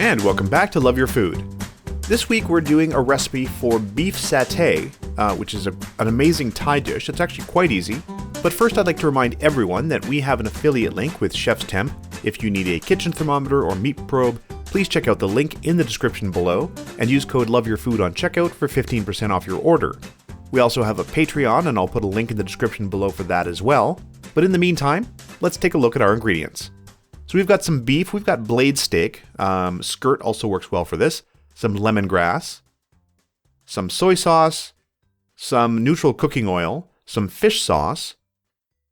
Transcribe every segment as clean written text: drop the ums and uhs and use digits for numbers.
And welcome back to Love Your Food. This week we're doing a recipe for beef satay, which is an amazing Thai dish. It's actually quite easy. But first I'd like to remind everyone that we have an affiliate link with Chef's Temp. If you need a kitchen thermometer or meat probe, please check out the link in the description below and use code LOVEYOURFOOD on checkout for 15% off your order. We also have a Patreon, and I'll put a link in the description below for that as well. But in the meantime, let's take a look at our ingredients. So we've got some beef, we've got blade steak, skirt also works well for this, some lemongrass, some soy sauce, some neutral cooking oil, some fish sauce,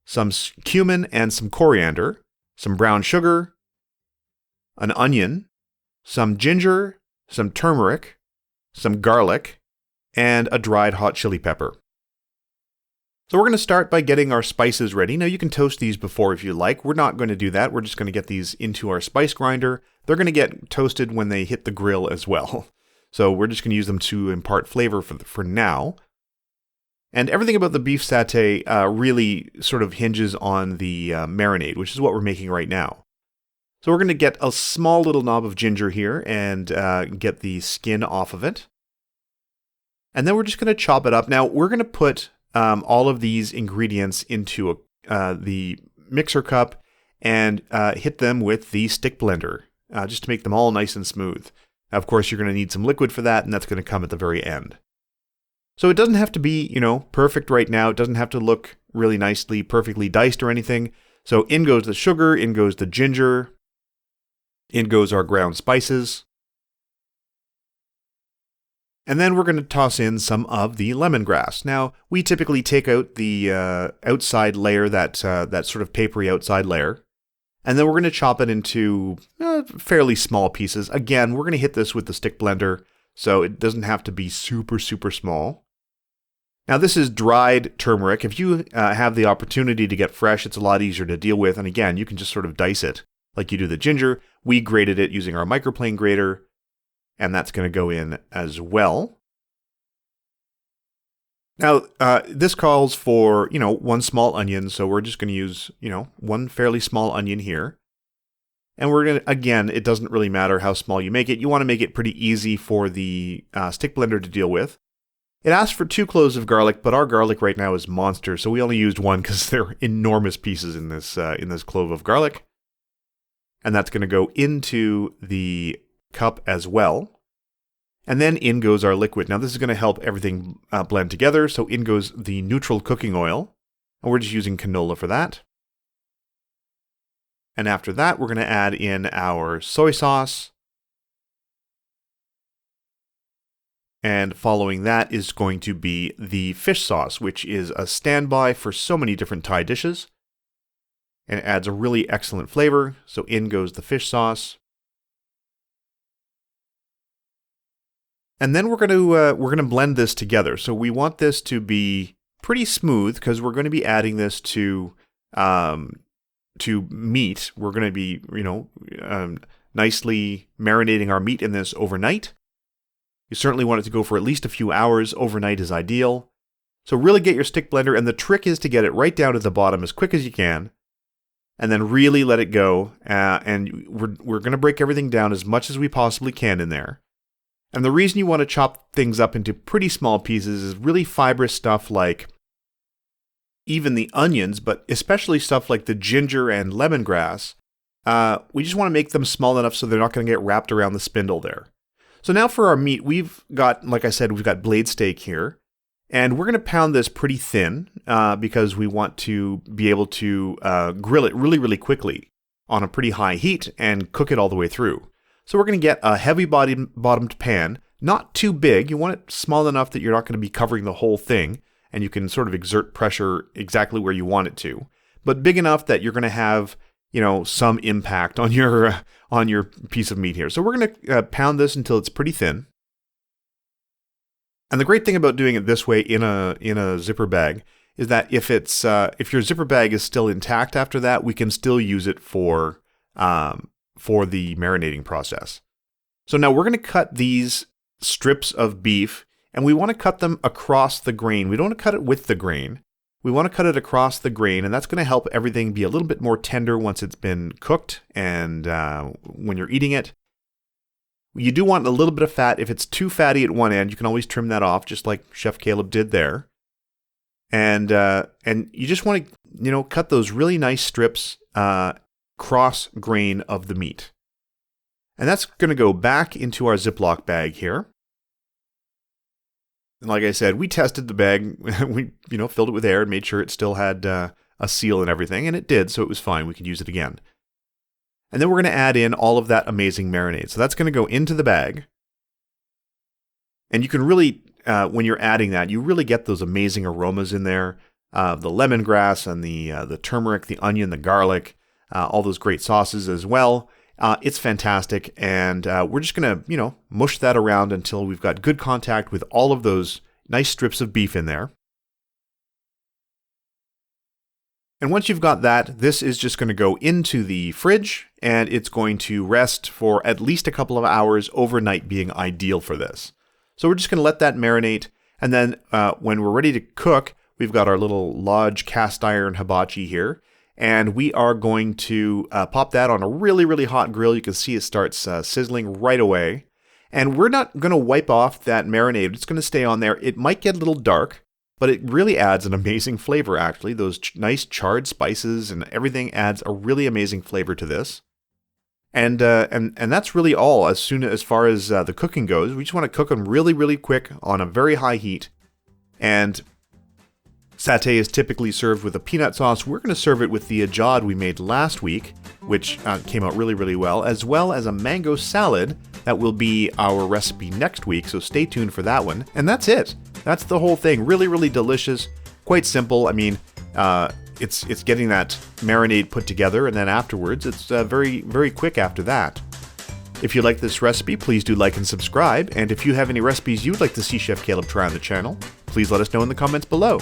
some cumin and some coriander, some brown sugar, an onion, some ginger, some turmeric, some garlic, and a dried hot chili pepper. So we're going to start by getting our spices ready. Now you can toast these before if you like. We're not going to do that. We're just going to get these into our spice grinder. They're going to get toasted when they hit the grill as well. So we're just going to use them to impart flavor for now. And everything about the beef satay really sort of hinges on the marinade, which is what we're making right now. So we're going to get a small little knob of ginger here and get the skin off of it. And then we're just going to chop it up. Now we're going to put all of these ingredients into the mixer cup and hit them with the stick blender just to make them all nice and smooth. Now, of course, you're going to need some liquid for that, and that's going to come at the very end. So it doesn't have to be, perfect right now. It doesn't have to look really nicely, perfectly diced or anything. So in goes the sugar, in goes the ginger, in goes our ground spices. And then we're going to toss in some of the lemongrass. Now, we typically take out the outside layer, that sort of papery outside layer. And then we're going to chop it into fairly small pieces. Again, we're going to hit this with the stick blender, so it doesn't have to be super, super small. Now, this is dried turmeric. If you have the opportunity to get fresh, it's a lot easier to deal with. And again, you can just sort of dice it like you do the ginger. We grated it using our microplane grater. And that's going to go in as well. Now, this calls for, one small onion. So we're just going to use, one fairly small onion here. And we're going to, again, it doesn't really matter how small you make it. You want to make it pretty easy for the stick blender to deal with. It asks for 2 cloves of garlic, but our garlic right now is monster. So we only used 1 because they're enormous pieces in this clove of garlic. And that's going to go into the cup as well. And then in goes our liquid. Now this is going to help everything blend together. So in goes the neutral cooking oil. And we're just using canola for that. And after that, we're going to add in our soy sauce. And following that is going to be the fish sauce, which is a standby for so many different Thai dishes. And it adds a really excellent flavor. So in goes the fish sauce. And then we're going to blend this together. So we want this to be pretty smooth because we're going to be adding this to meat. We're going to be nicely marinating our meat in this overnight. You certainly want it to go for at least a few hours. Overnight is ideal. So really get your stick blender, and the trick is to get it right down to the bottom as quick as you can, and then really let it go. And we're going to break everything down as much as we possibly can in there. And the reason you want to chop things up into pretty small pieces is really fibrous stuff like even the onions, but especially stuff like the ginger and lemongrass. We just want to make them small enough so they're not going to get wrapped around the spindle there. So now for our meat, we've got, like I said, we've got blade steak here. And we're going to pound this pretty thin because we want to be able to grill it really, really quickly on a pretty high heat and cook it all the way through. So we're going to get a heavy bottomed pan, not too big. You want it small enough that you're not going to be covering the whole thing, and you can sort of exert pressure exactly where you want it to. But big enough that you're going to have, some impact on your piece of meat here. So we're going to pound this until it's pretty thin. And the great thing about doing it this way in a zipper bag is that if your zipper bag is still intact after that, we can still use it for the marinating process. So now we're going to cut these strips of beef, and we want to cut them across the grain. We don't want to cut it with the grain. We want to cut it across the grain, and that's going to help everything be a little bit more tender once it's been cooked and when you're eating it. You do want a little bit of fat. If it's too fatty at one end, you can always trim that off, just like Chef Caleb did there. And you just want to, cut those really nice strips cross grain of the meat. And that's going to go back into our Ziploc bag here. And like I said, we tested the bag. We, filled it with air and made sure it still had a seal and everything, and it did, so it was fine. We could use it again. And then we're going to add in all of that amazing marinade. So that's going to go into the bag. And you can really, when you're adding that, you really get those amazing aromas in there. The lemongrass and the turmeric, the onion, the garlic, all those great sauces as well. It's fantastic. And we're just going to, mush that around until we've got good contact with all of those nice strips of beef in there. And once you've got that, this is just going to go into the fridge, and it's going to rest for at least a couple of hours overnight, being ideal for this. So we're just going to let that marinate, and then when we're ready to cook, we've got our little Lodge cast iron hibachi here, and we are going to pop that on a really, really hot grill. You can see it starts sizzling right away. And we're not going to wipe off that marinade. It's going to stay on there. It might get a little dark, but it really adds an amazing flavor, actually. Those nice charred spices and everything adds a really amazing flavor to this. And that's really all as far as the cooking goes. We just want to cook them really, really quick on a very high heat. And satay is typically served with a peanut sauce. We're going to serve it with the ajad we made last week, which came out really, really well as a mango salad that will be our recipe next week. So stay tuned for that one. And that's it. That's the whole thing. Really, really delicious. Quite simple. I mean, it's getting that marinade put together, and then afterwards, it's very, very quick after that. If you like this recipe, please do like and subscribe. And if you have any recipes you'd like to see Chef Caleb try on the channel, please let us know in the comments below.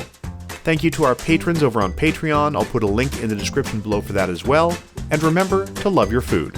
Thank you to our patrons over on Patreon. I'll put a link in the description below for that as well. And remember to love your food.